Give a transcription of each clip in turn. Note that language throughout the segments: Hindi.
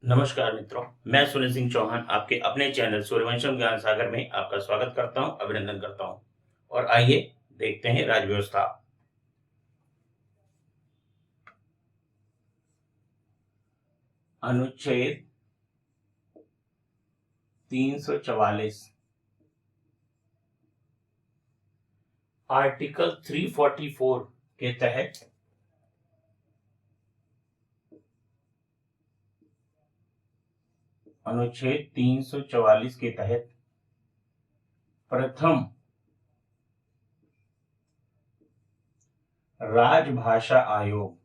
नमस्कार मित्रों, मैं सुनील सिंह चौहान आपके अपने चैनल सूर्यवंशम ज्ञान सागर में आपका स्वागत करता हूं, अभिनंदन करता हूं। और आइए देखते हैं राज्य व्यवस्था। अनुच्छेद 344 आर्टिकल 344 के तहत अनुच्छेद 344 के तहत प्रथम राजभाषा आयोग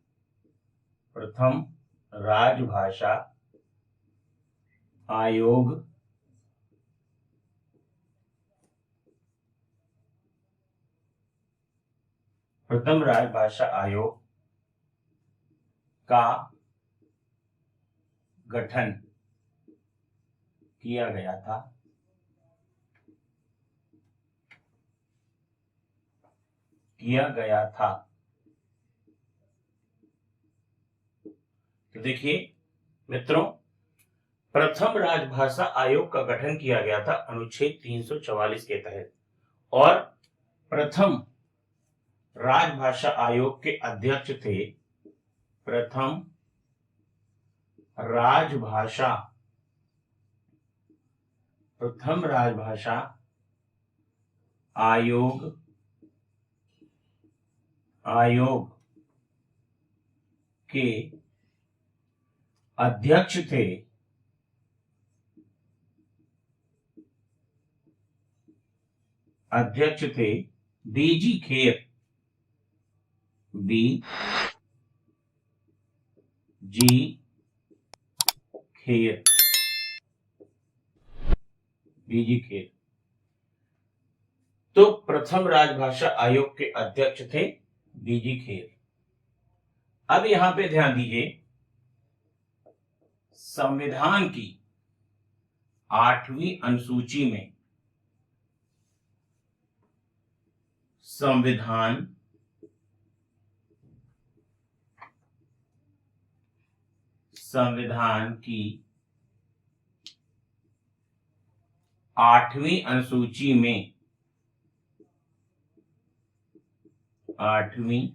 प्रथम राजभाषा आयोग प्रथम राजभाषा आयोग का गठन किया गया था। तो देखिए मित्रों, प्रथम राजभाषा आयोग का गठन किया गया था अनुच्छेद 344 के तहत और प्रथम राजभाषा आयोग के अध्यक्ष थे प्रथम राजभाषा आयोग के अध्यक्ष थे बीजी खेर बीजी खेर। तो प्रथम राजभाषा आयोग के अध्यक्ष थे बीजी खेर। अब यहां पे ध्यान दीजिए, संविधान की 8वीं अनुसूची में संविधान की 8वीं अनुसूची में 8वीं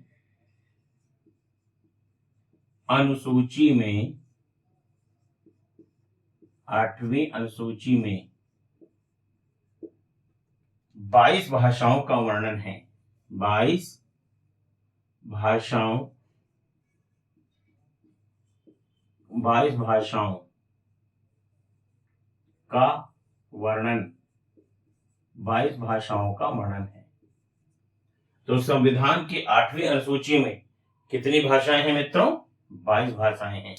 अनुसूची में 22 भाषाओं का वर्णन है। 22 भाषाओं का वर्णन है। तो संविधान की 8वीं अनुसूची में कितनी भाषाएं हैं मित्रों? 22 भाषाएं हैं।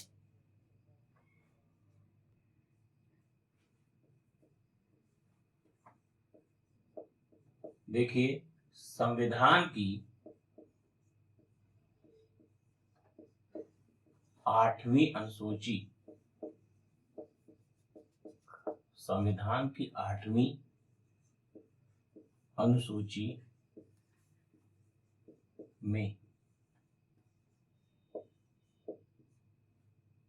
देखिए, संविधान की 8वीं अनुसूची में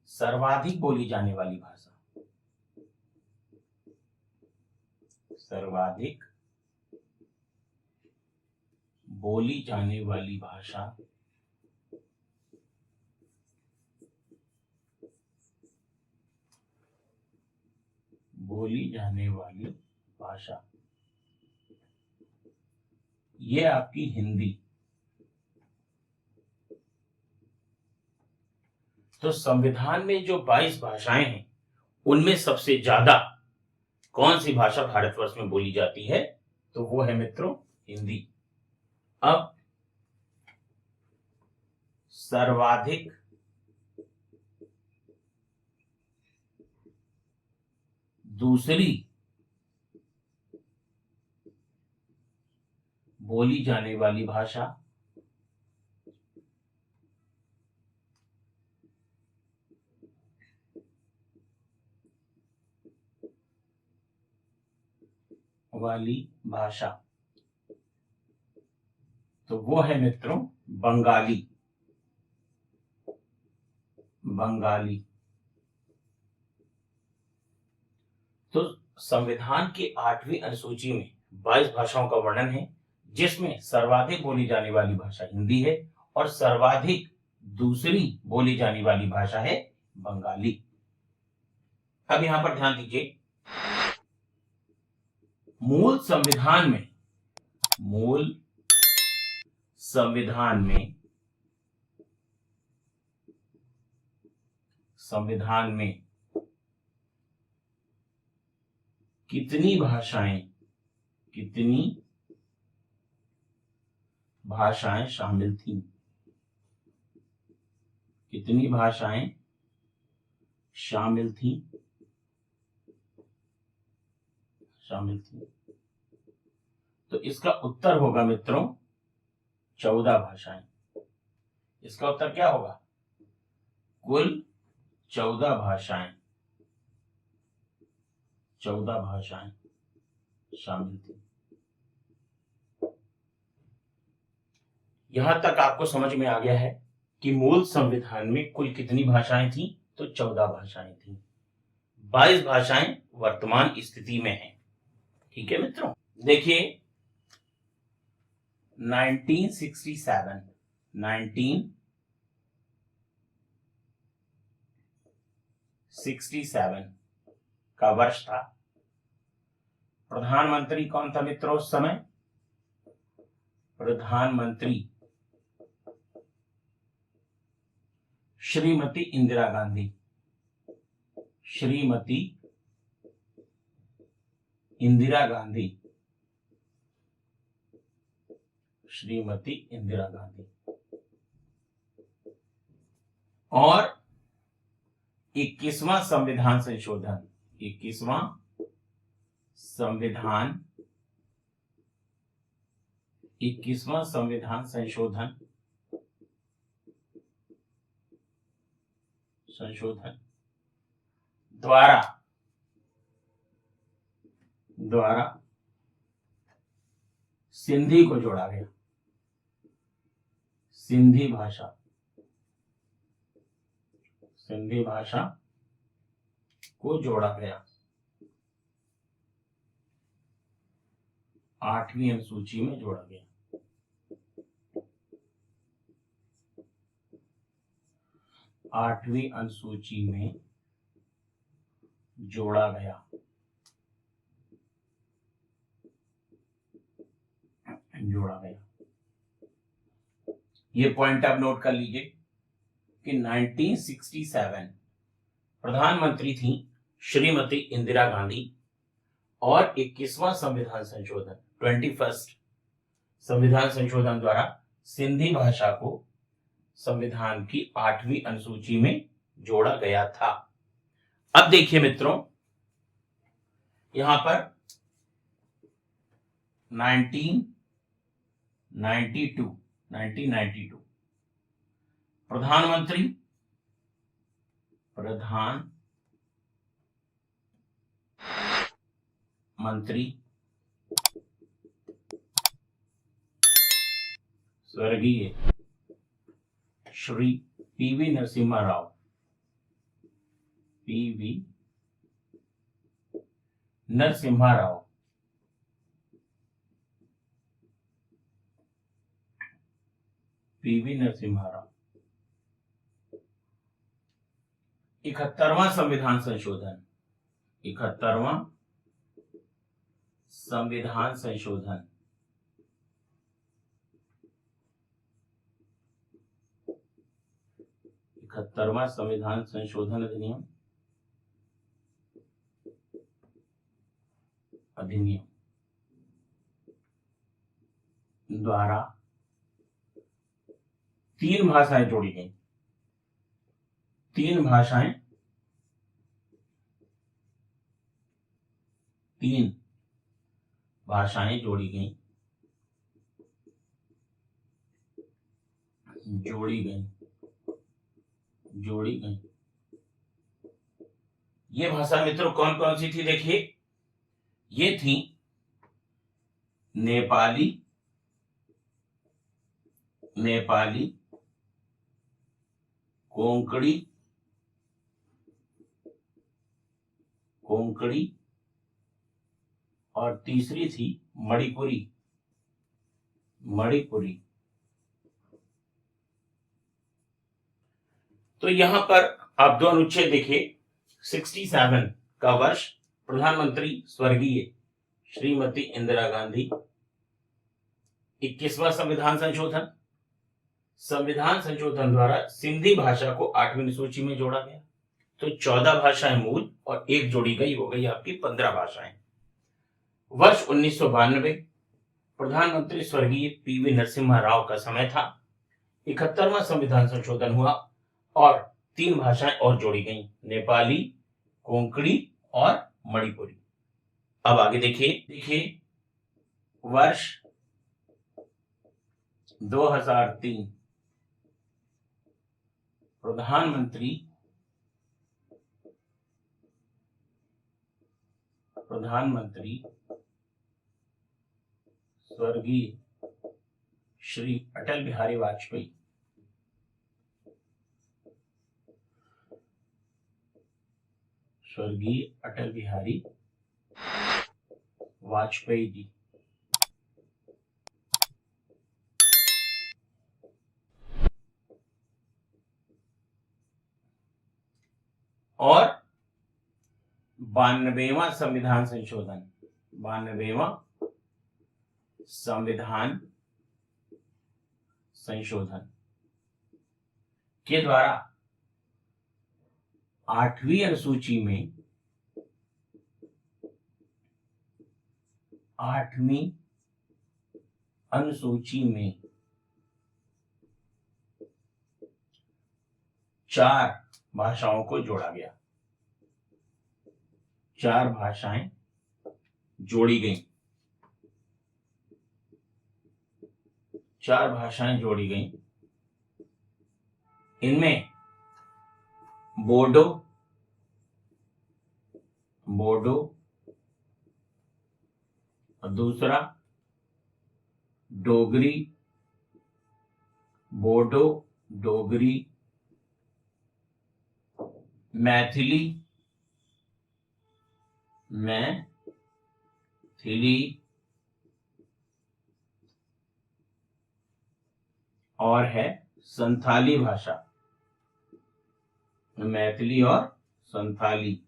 सर्वाधिक बोली जाने वाली भाषा ये आपकी हिंदी। तो संविधान में जो 22 भाषाएं हैं उनमें सबसे ज्यादा कौन सी भाषा भारतवर्ष में बोली जाती है? तो वो है मित्रों हिंदी। अब सर्वाधिक दूसरी बोली जाने वाली भाषा तो वो है मित्रों बंगाली। तो संविधान की 8वीं अनुसूची में 22 भाषाओं का वर्णन है, जिसमें सर्वाधिक बोली जाने वाली भाषा हिंदी है और सर्वाधिक दूसरी बोली जाने वाली भाषा है बंगाली। अब यहां पर ध्यान दीजिए, मूल संविधान में कितनी भाषाएं शामिल थी? कितनी भाषाएं शामिल थी? तो इसका उत्तर होगा मित्रों 14 भाषाएं। इसका उत्तर क्या होगा? कुल 14 भाषाएं शामिल थी। यहां तक आपको समझ में आ गया है कि मूल संविधान में कुल कितनी भाषाएं थी? तो 14 भाषाएं थी। 22 भाषाएं वर्तमान स्थिति में हैं। ठीक है मित्रों, देखिए 1967 का वर्ष था। प्रधानमंत्री कौन था मित्रों उस समय? प्रधानमंत्री श्रीमती इंदिरा गांधी। श्रीमती इंदिरा गांधी। और 21वां संविधान संशोधन द्वारा सिंधी को जोड़ा गया। सिंधी भाषा को जोड़ा गया 8वीं अनुसूची में जोड़ा गया। 8वीं अनुसूची में जोड़ा गया। ये पॉइंट आप नोट कर लीजिए कि 1967 प्रधानमंत्री थी श्रीमती इंदिरा गांधी और 21वां संविधान संशोधन 21st संविधान संशोधन द्वारा सिंधी भाषा को संविधान की 8वीं अनुसूची में जोड़ा गया था। अब देखिए मित्रों, यहां पर 1992 प्रधानमंत्री स्वर्गीय श्री पीवी नरसिम्हा राव पीवी नरसिम्हा राव 71वां संविधान संशोधन 71वां संविधान अधिनियम द्वारा 3 भाषाएं जोड़ी गई। 3 भाषाएं जोड़ी गई। ये भाषा मित्रों कौन कौन सी थी? देखिए, ये थी नेपाली, कोंकणी और तीसरी थी मणिपुरी। मणिपुरी। तो यहां पर आप दो अनुच्छेद देखिए। 67 का वर्ष, प्रधानमंत्री स्वर्गीय श्रीमती इंदिरा गांधी। 21वां संविधान संशोधन। संविधान संशोधन द्वारा सिंधी भाषा को 8वीं अनुसूची में जोड़ा गया। तो 14 भाषाएं मूल और एक जोड़ी गई, हो गई आपकी 15 भाषाएं। वर्ष 1992, प्रधानमंत्री स्वर्गीय पीवी नरसिम्हा राव का समय था। 71वां संविधान संशोधन हुआ और 3 भाषाएं और जोड़ी गई, नेपाली, कोंकणी और मणिपुरी। अब आगे देखिए वर्ष 2003, प्रधानमंत्री स्वर्गीय श्री अटल बिहारी वाजपेयी। स्वर्गीय अटल बिहारी वाजपेयी जी। और 92वां संविधान संशोधन, 92वां संविधान संशोधन के द्वारा 8वीं अनुसूची में 8वीं अनुसूची में 4 भाषाओं को जोड़ा गया। 4 भाषाएं जोड़ी गई। 4 भाषाएं जोड़ी गई। इनमें बोडो, और दूसरा डोगरी, बोडो, डोगरी, मैथिली, और है संथाली भाषा। मैथिली और संथाली,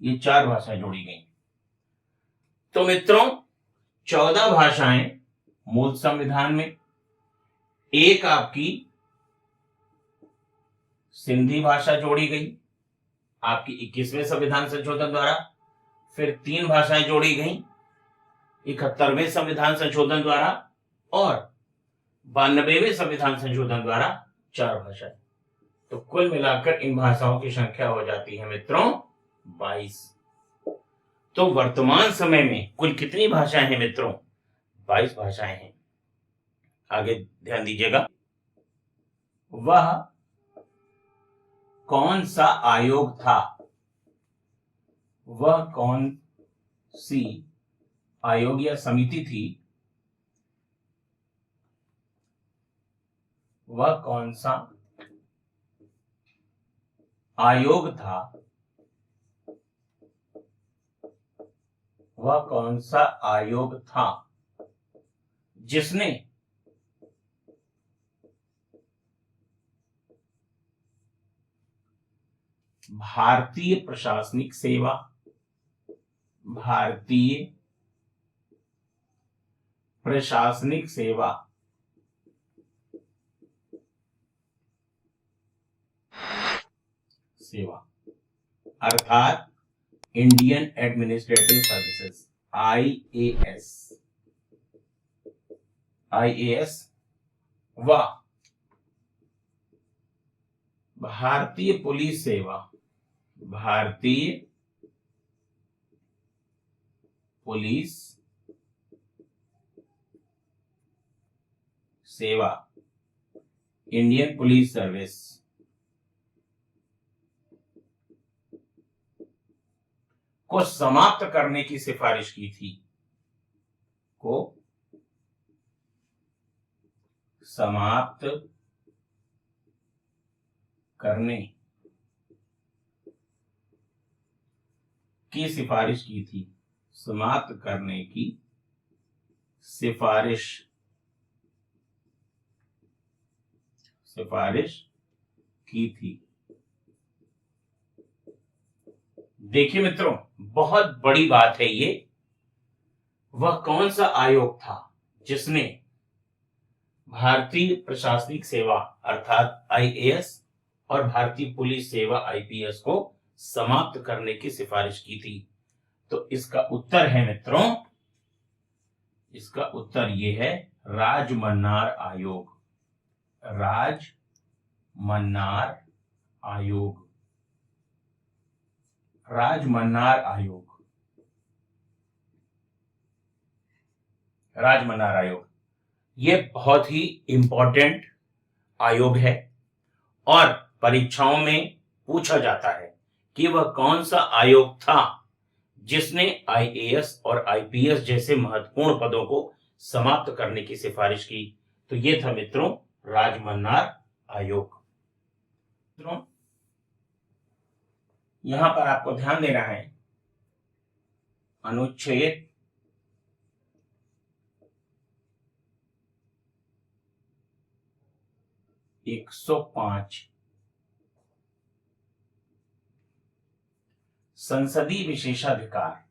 ये 4 भाषाएं जोड़ी गई। तो मित्रों 14 भाषाएं मूल संविधान में, एक आपकी सिंधी भाषा जोड़ी गई आपकी 21वें संविधान संशोधन द्वारा, फिर 3 भाषाएं जोड़ी गई 71वें संविधान संशोधन द्वारा, और 92वें संविधान संशोधन द्वारा 4 भाषाएं। तो कुल मिलाकर इन भाषाओं की संख्या हो जाती है मित्रों 22। तो वर्तमान समय में कुल कितनी भाषाएं हैं मित्रों? 22 भाषाएं हैं। आगे ध्यान दीजिएगा। वह कौन सा आयोग था? वह कौन सी आयोग या समिति थी? वह कौन सा आयोग था? वह कौन सा आयोग था जिसने भारतीय प्रशासनिक सेवा, भारतीय प्रशासनिक सेवा अर्थात इंडियन एडमिनिस्ट्रेटिव सर्विसेज, आईएएस व भारतीय पुलिस सेवा, भारतीय पुलिस सेवा, इंडियन पुलिस सर्विस को समाप्त करने की सिफारिश की थी, को समाप्त करने की सिफारिश की थी। समाप्त करने की सिफारिश की थी। देखिए मित्रों, बहुत बड़ी बात है ये। वह कौन सा आयोग था जिसने भारतीय प्रशासनिक सेवा अर्थात आईएएस और भारतीय पुलिस सेवा आईपीएस को समाप्त करने की सिफारिश की थी? तो इसका उत्तर है मित्रों, इसका उत्तर ये है राजमन्नार आयोग। राजमन्नार आयोग। राजमन्नार आयोग। राजमन्नार आयोग ये बहुत ही इंपॉर्टेंट आयोग है और परीक्षाओं में पूछा जाता है कि वह कौन सा आयोग था जिसने आईएएस और आईपीएस जैसे महत्वपूर्ण पदों को समाप्त करने की सिफारिश की। तो ये था मित्रों राजमन्नार आयोग। मित्रों, यहां पर आपको ध्यान देना है, अनुच्छेद 105 संसदीय विशेषाधिकार।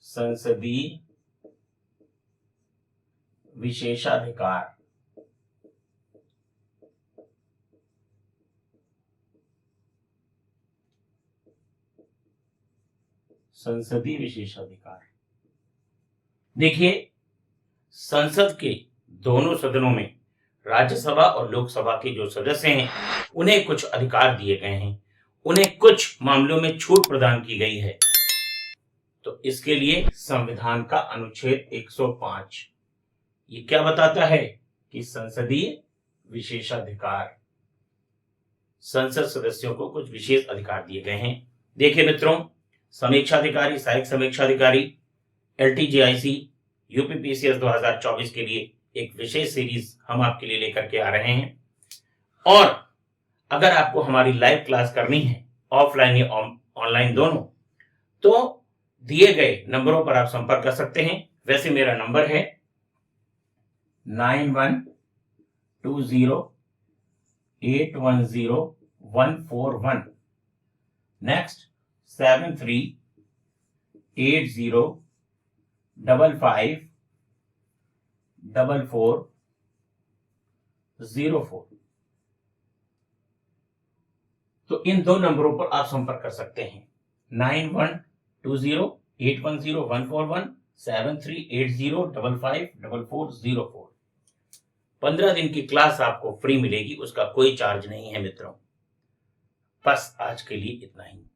संसदीय विशेषाधिकार संसदीय विशेषाधिकार। देखिए, संसद के दोनों सदनों में राज्यसभा और लोकसभा के जो सदस्य हैं उन्हें कुछ अधिकार दिए गए हैं, उन्हें कुछ मामलों में छूट प्रदान की गई है। तो इसके लिए संविधान का अनुच्छेद 105 ये क्या बताता है कि संसदीय विशेषाधिकार, संसद सदस्यों को कुछ विशेष अधिकार दिए गए हैं। देखिए मित्रों, समीक्षाधिकारी, सहायक समीक्षाधिकारी, एलटीजीआईसी, यूपीपीसीएस 2024 के लिए एक विशेष सीरीज हम आपके लिए लेकर के आ रहे हैं। और अगर आपको हमारी लाइव क्लास करनी है, ऑफलाइन या ऑनलाइन दोनों, तो दिए गए नंबरों पर आप संपर्क कर सकते हैं। वैसे मेरा नंबर है 9120810141, नेक्स्ट 7380554404। तो इन दो नंबरों पर आप संपर्क कर सकते हैं, 9120810141, 7380554404। 15 दिन की क्लास आपको फ्री मिलेगी, उसका कोई चार्ज नहीं है मित्रों। बस आज के लिए इतना ही।